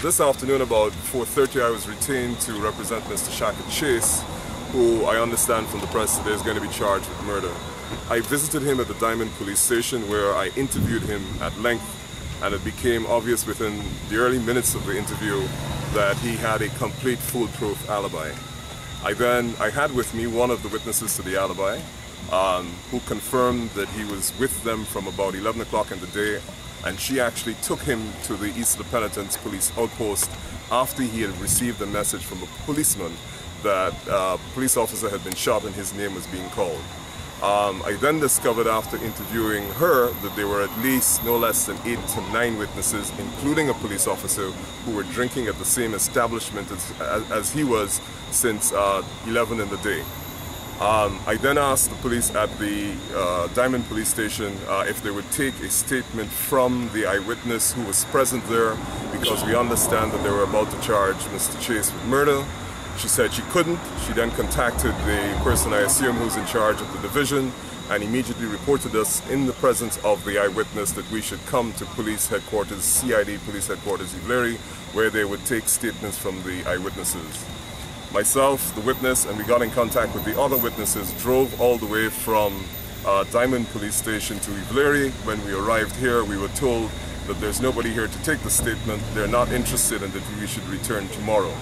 This afternoon about 4:30 I was retained to represent Mr. Shaka Chase, who I understand from the press today is going to be charged with murder. I visited him at the Diamond Police Station where I interviewed him at length, and it became obvious within the early minutes of the interview that he had a complete foolproof alibi. I had with me one of the witnesses to the alibi, who confirmed that he was with them from about 11 o'clock in the day, and she actually took him to the East Penitence Police outpost after he had received a message from a policeman that a police officer had been shot and his name was being called. I then discovered after interviewing her that there were at least no less than 8 to 9 witnesses, including a police officer, who were drinking at the same establishment as he was since 11 in the day. I then asked the police at the Diamond Police Station if they would take a statement from the eyewitness who was present there, because we understand that they were about to charge Mr. Chase with murder. She said she couldn't. She then contacted the person I assume who's in charge of the division and immediately reported us in the presence of the eyewitness that we should come to police headquarters, CID police headquarters, Ivleri, where they would take statements from the eyewitnesses. Myself, the witness, and we got in contact with the other witnesses, drove all the way from Diamond Police Station to Ivleri. When we arrived here, we were told that there's nobody here to take the statement, they're not interested, and that we should return tomorrow.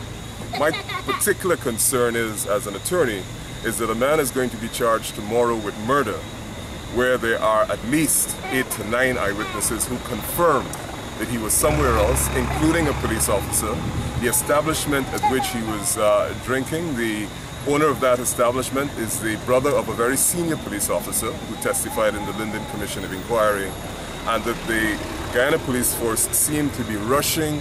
My particular concern is, as an attorney, is that a man is going to be charged tomorrow with murder, where there are at least 8 to 9 eyewitnesses who confirmed that he was somewhere else, including a police officer. The establishment at which he was drinking, the owner of that establishment is the brother of a very senior police officer who testified in the Linden Commission of Inquiry, and that the Guyana Police Force seemed to be rushing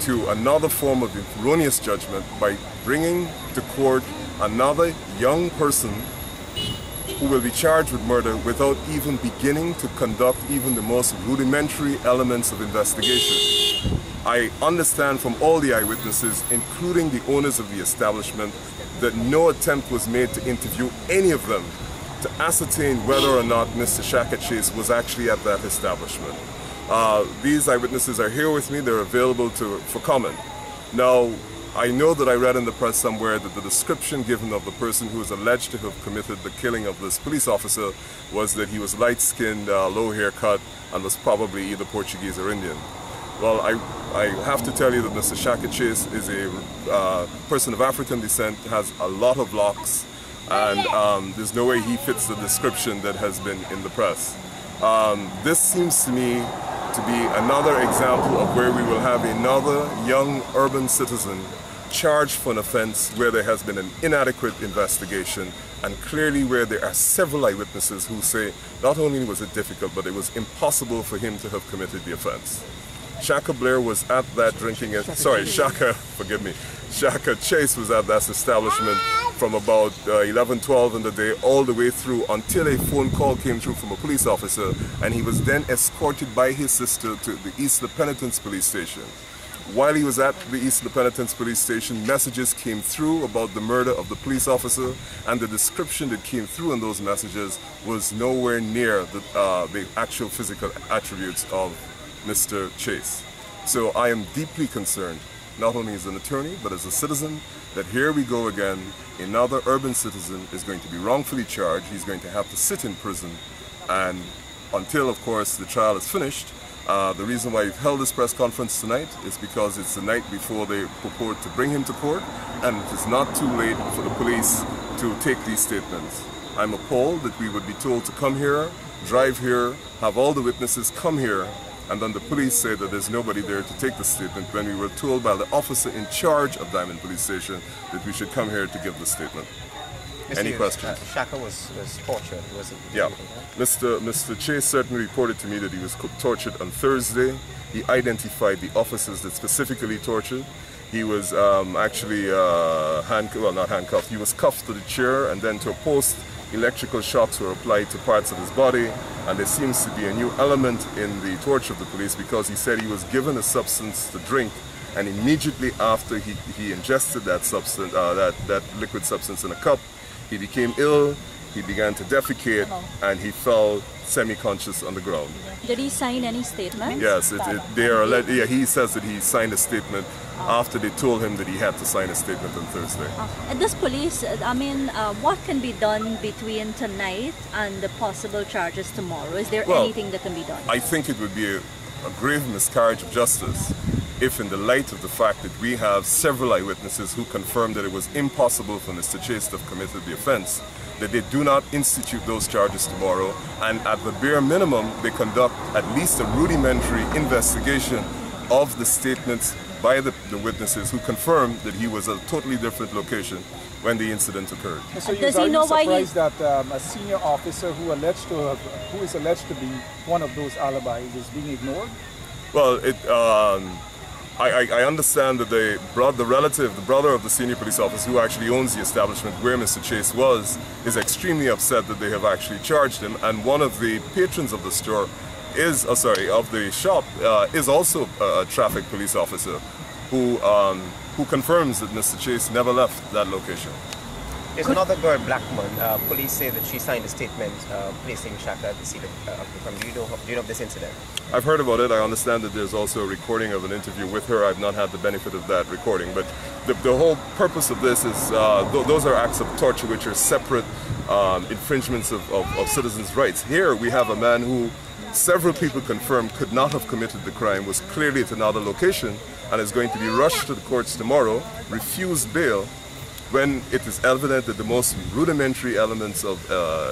to another form of erroneous judgment by bringing to court another young person who will be charged with murder without even beginning to conduct even the most rudimentary elements of investigation. I understand from all the eyewitnesses, including the owners of the establishment, that no attempt was made to interview any of them to ascertain whether or not Mr. Shaka Chase was actually at that establishment. These eyewitnesses are here with me. They're available for comment. Now, I know that I read in the press somewhere that the description given of the person who is alleged to have committed the killing of this police officer was that he was light-skinned, low haircut, and was probably either Portuguese or Indian. Well, I have to tell you that Mr. Shaka Chase is a person of African descent, has a lot of locks, and there's no way he fits the description that has been in the press. This seems to me to be another example of where we will have another young urban citizen charged for an offense where there has been an inadequate investigation, and clearly where there are several eyewitnesses who say not only was it difficult, but it was impossible for him to have committed the offense. Shaka Blair was at that Shaka Chase was at that establishment from about 11-12 in the day all the way through until a phone call came through from a police officer, and he was then escorted by his sister to the East Penitence Police Station. While he was at the East Penitence Police Station, messages came through about the murder of the police officer, and the description that came through in those messages was nowhere near the actual physical attributes of Mr. Chase. So I am deeply concerned, not only as an attorney, but as a citizen, that here we go again. Another urban citizen is going to be wrongfully charged. He's going to have to sit in prison, and until, of course, the trial is finished. The reason why we've held this press conference tonight is because it's the night before they purport to bring him to court, and it is not too late for the police to take these statements. I'm appalled that we would be told to come here, drive here, have all the witnesses come here, and then the police say that there's nobody there to take the statement, when we were told by the officer in charge of Diamond Police Station that we should come here to give the statement. Any questions? Shaka was tortured, was it? Yeah. Mr. Chase certainly reported to me that he was tortured on Thursday. He identified the officers that specifically tortured. He was actually not handcuffed, he was cuffed to the chair, and then to a post. Electrical shocks were applied to parts of his body, and there seems to be a new element in the torture of the police, because he said he was given a substance to drink, and immediately after he ingested that substance, that liquid substance in a cup, he became ill. he began to defecate, and he fell semi-conscious on the ground. Did he sign any statement? Yes, he says that he signed a statement after they told him that he had to sign a statement on Thursday. And this police, what can be done between tonight and the possible charges tomorrow? Is there anything that can be done? I think it would be a grave miscarriage of justice if, in the light of the fact that we have several eyewitnesses who confirmed that it was impossible for Mr. Chase to have committed the offense, that they do not institute those charges tomorrow, and at the bare minimum they conduct at least a rudimentary investigation of the statements by the witnesses who confirmed that he was at a totally different location when the incident occurred. So does he know why surprised that a senior officer who is alleged to be one of those alibis is being ignored? Well, I understand that the brother of the senior police officer who actually owns the establishment where Mr. Chase was, is extremely upset that they have actually charged him, and one of the patrons of the store is, of the shop, is also a traffic police officer who confirms that Mr. Chase never left that location. There's another girl, Blackman. Police say that she signed a statement placing Shaka at the scene of the crime. Do you know of this incident? I've heard about it. I understand that there's also a recording of an interview with her. I've not had the benefit of that recording. But the whole purpose of this is, those are acts of torture which are separate infringements of citizens' rights. Here we have a man who several people confirmed could not have committed the crime, was clearly at another location, and is going to be rushed to the courts tomorrow, refused bail, when it is evident that the most rudimentary elements of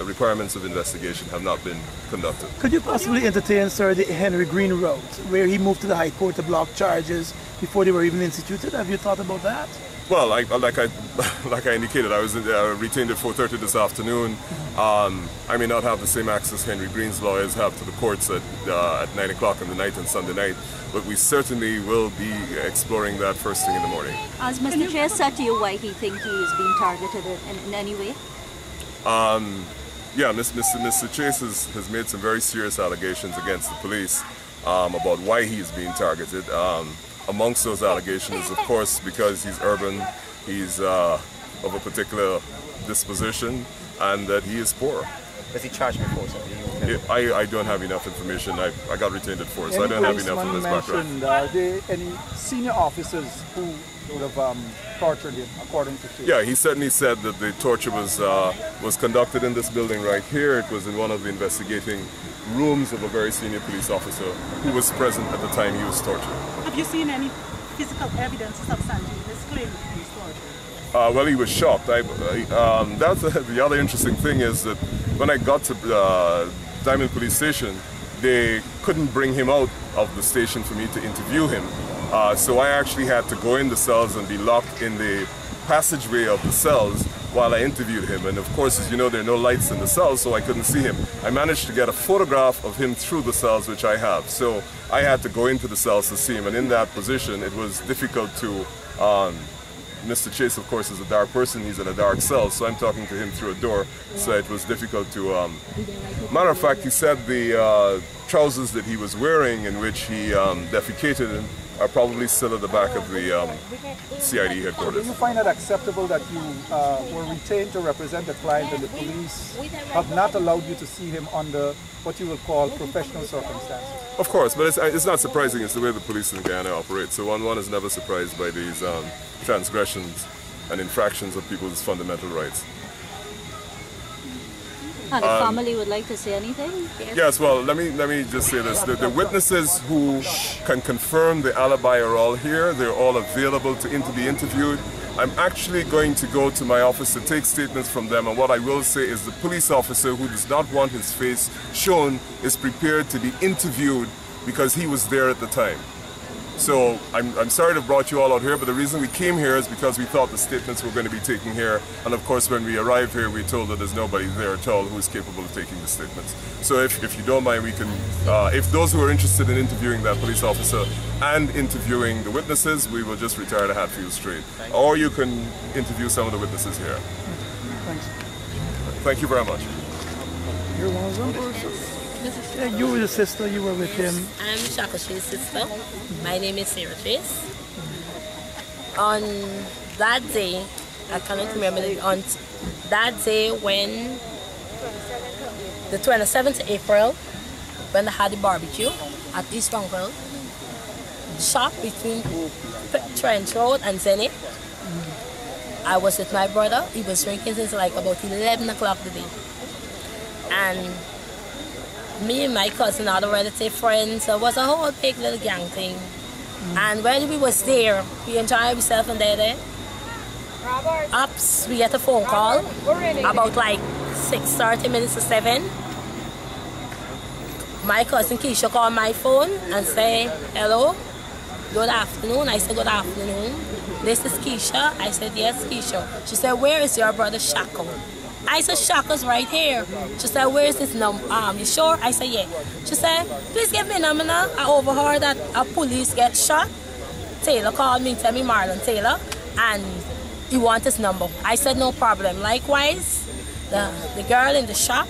requirements of investigation have not been conducted. Could you possibly entertain, sir, the Henry Green route, where he moved to the High Court to block charges before they were even instituted? Have you thought about that? Well, like I indicated, I was retained at 4:30 this afternoon. I may not have the same access Henry Green's lawyers have to the courts at 9 o'clock in the night on Sunday night, but we certainly will be exploring that first thing in the morning. Has Mr. Chase said to you why he thinks he is being targeted in any way? Yeah, Mr. Chase has made some very serious allegations against the police about why he is being targeted. Amongst those allegations, of course, because he's urban, he's of a particular disposition, and that he is poor. Was he charged before, sir? I don't have enough information. I got retained at 4, so I don't have enough of his background. Are there any senior officers who would have tortured him, according to Chase? Yeah, he certainly said that the torture was conducted in this building right here. It was in one of the investigating rooms of a very senior police officer who was present at the time he was tortured. Have you seen any physical evidence substantiating this claim that he was tortured? Well, he was shocked. That's the other interesting thing is that when I got to Diamond Police Station, they couldn't bring him out of the station for me to interview him. So I actually had to go in the cells and be locked in the passageway of the cells while I interviewed him. And of course, as you know, there are no lights in the cells, so I couldn't see him. I managed to get a photograph of him through the cells, which I have. So I had to go into the cells to see him. And in that position, it was difficult to... Mr. Chase, of course, is a dark person. He's in a dark cell, so I'm talking to him through a door. So it was difficult to... Matter of fact, he said the trousers that he was wearing, in which he defecated in, are probably still at the back of the CID headquarters. Do you find it acceptable that you were retained to represent a client and the police have not allowed you to see him under what you will call professional circumstances? Of course, but it's not surprising. It's the way the police in Guyana operate. So one is never surprised by these transgressions and infractions of people's fundamental rights. And the family would like to say anything? Yes, well, let me just say this. The witnesses who can confirm the alibi are all here. They're all available to be interviewed. I'm actually going to go to my office to take statements from them, and what I will say is the police officer who does not want his face shown is prepared to be interviewed because he was there at the time. So I'm sorry to have brought you all out here, but the reason we came here is because we thought the statements were going to be taken here. And of course, when we arrived here, we told that there's nobody there at all who is capable of taking the statements. So if you don't mind, we can, if those who are interested in interviewing that police officer and interviewing the witnesses, we will just retire to Hatfield Street. Or you can interview some of the witnesses here. Thanks. Thank you very much. You're one of them? Yeah, you were the sister, you were with him. I'm Shaka Chase's sister. My name is Syrupy. On that day, I cannot remember, on that day when the 27th of April, when they had the barbecue at East Rungle, shop between Trench Road and Zenith. I was with my brother. He was drinking since like about 11 o'clock today. And me and my cousin, other relative friends, it was a whole big little gang thing. And when we was there, we enjoyed ourselves and there. Ups, we get a phone call about like 6:30 minutes to 7. My cousin Keisha called my phone and say, hello, good afternoon. I said, good afternoon. This is Keisha. I said, yes, Keisha. She said, where is your brother Shaka? I said, Shaka's right here. She said, where is his number? You sure? I said, yeah. She said, please give me a number now. I overheard that a police get shot. Taylor called me, tell me Marlon Taylor, and he wants his number. I said, no problem. Likewise, the girl in the shop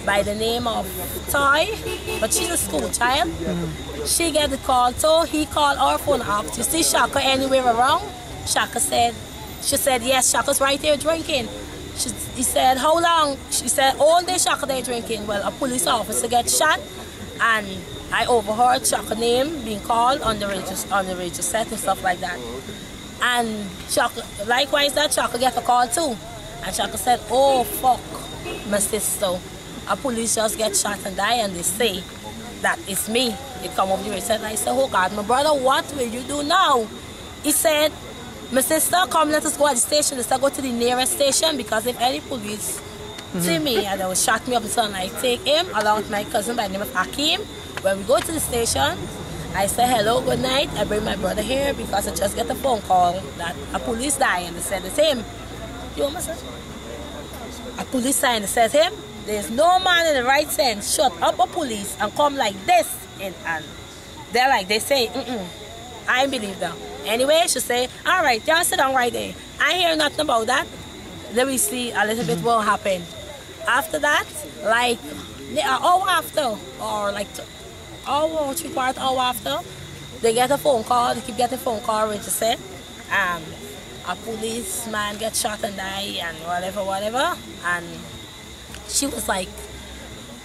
by the name of Toy, but she's a school child. She get the call, so he called our phone up. You see Shaka anywhere around? Shaka said, she said, yes, Shaka's right here drinking. He said, how long? She said, all day Shaka there drinking. Well, a police officer get shot, and I overheard Shaka name being called on the radio set and stuff like that. And Shaka, likewise that Shaka get a call too. And Shaka said, oh fuck, my sister, a police just get shot and die, and they say that it's me. They come over the radio set, and I said, oh God, my brother, what will you do now? He said, my sister, come let us go at the station. Let's go to the nearest station, because if any police see me and they will shut me up and so on, I take him along with my cousin by the name of Hakim. When we go to the station, I say hello, good night. I bring my brother here because I just get a phone call that a police die, and they said it's him. You want my son? A police sign that says him. There's no man in the right sense shut up a police and come like this, and they're like, they say, I believe them. Anyway, she say, all right, y'all sit down right there. I hear nothing about that. Let me see a little bit what happened. After that, like an hour after, or like hour, 3/4 hour after, they get a phone call. They keep getting a phone call which said, a policeman get shot and die and whatever. And she was like,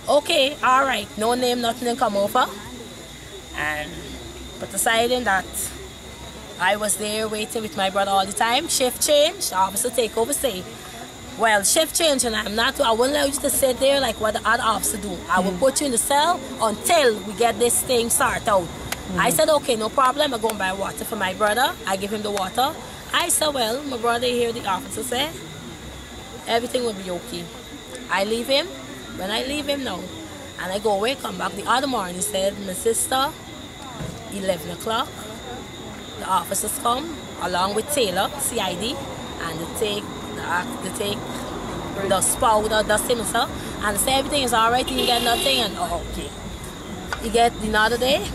okay, all right, no name, nothing come over. But deciding that I was there waiting with my brother all the time. Shift change, the officer take over, say, well, shift change, and I won't allow you to sit there like what the other officer do. I will put you in the cell until we get this thing sorted out. I said, okay, no problem. I go and buy water for my brother. I give him the water. I said, well, my brother here, the officer said, everything will be okay. I leave him. When I leave him now, and I go away, come back the other morning, he said, my sister, 11 o'clock, the officers come along with Taylor, CID, and they take the spout or the similar, and say everything is alright, you get nothing, and okay. You get another day,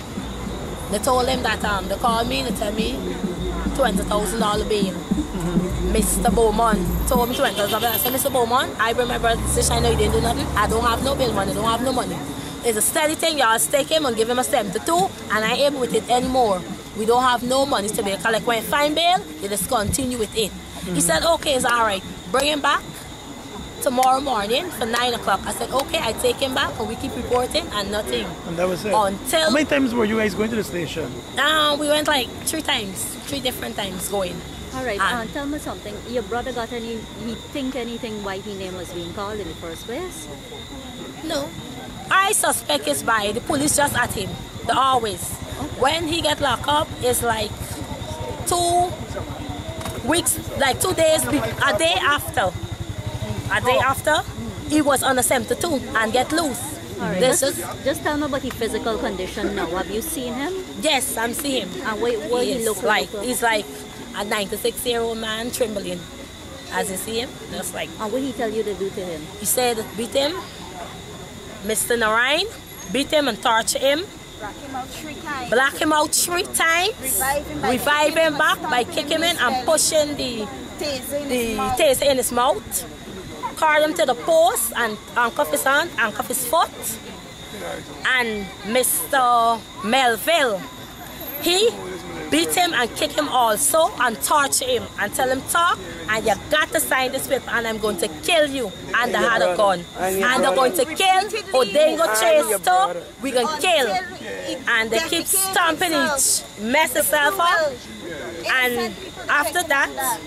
they told him that they called me, they tell me $20,000 bail. Mr. Bowman told me $20,000. I said, Mr. Bowman, I bring my brother to the station, I know you didn't do nothing. I don't have no bail money, I don't have no money. It's a steady thing, y'all stake him and give him a 72, and I ain't with it anymore. We don't have no money to bail. Collect when fine bail, you just continue with it. He said, okay, it's all right. Bring him back tomorrow morning for 9 o'clock. I said, okay, I take him back, and we keep reporting, and nothing. And that was it? Until... How many times were you guys going to the station? We went like 3 times, 3 different times going. All right, tell me something. Your brother got he think anything why his name was being called in the first place? No. I suspect it's by the police just at him. They always. Okay. When he get locked up, it's like 2 weeks, like 2 days, a day after. A day after, he was on a 72 and get loose. All right, just tell me about his physical condition now. Have you seen him? Yes, I'm seeing him. And what he look like? He's like a 96-year-old man trembling. As you see him, just like. And what he tell you to do to him? He said, beat him, Mr. Narayan, beat him and torture him. Black him out 3 times. Revive him back by kicking him and pushing the taser in his mouth. Carry him to the post and handcuff his hand, handcuff his foot. And Mr. Melville, he beat him and kick him also and torture him and tell him talk and you got to sign this paper and I'm going to kill you, and they had a gun and they're going to kill Odengo Chase too, we can kill, and they keep stomping each, mess itself up. And after that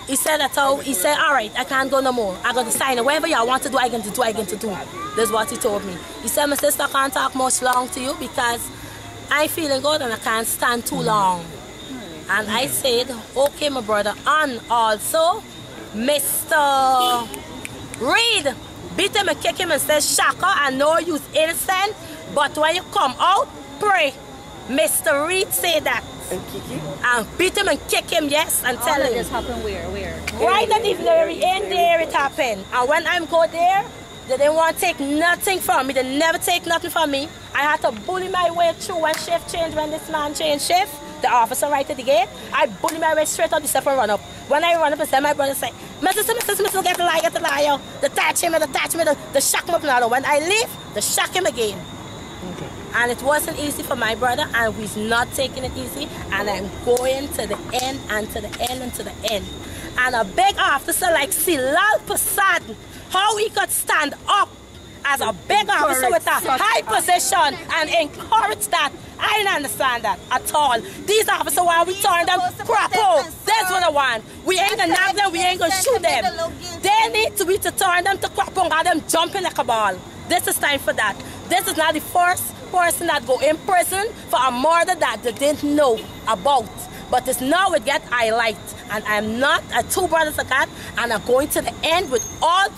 he said all right, I can't go no more, I got to sign it, whatever y'all want to do I can do. That's what he told me. He said, my sister, I can't talk much long to you because I'm feeling good and I can't stand too long. And I said, okay, my brother. And also, Mr. Reed beat him and kick him and said, Shaka, I know you're innocent, but when you come out, pray. Mr. Reed said that. And kick him? And beat him and kick him, yes, and tell him. This happened where? Right at the very end there it happened. And when I go there, they didn't want to take nothing from me. They never take nothing from me. I had to bully my way through when shift changed, when this man changed shift. The officer right at the gate. I bully my way straight up the step and run up. When I run up and say, my brother say, Mr. Get the liar. They touch him, they shock him up now. When I leave, they shock him again. Okay. And it wasn't easy for my brother, and we're not taking it easy. And I'm going to the end and to the end and to the end. And a big officer like Silal Pasad, how he could stand up as a big officer with a high position and encourage that. I didn't understand that at all. These officers, while we turn them, crapo, that's what I want. We ain't gonna knock them, we ain't gonna shoot them. They need to be to turn them to crapo and have them jumping like a ball. This is time for that. This is not the first person that go in prison for a murder that they didn't know about. But it's now it get highlight. And I'm not a two brothers of God, and I'm going to the end with all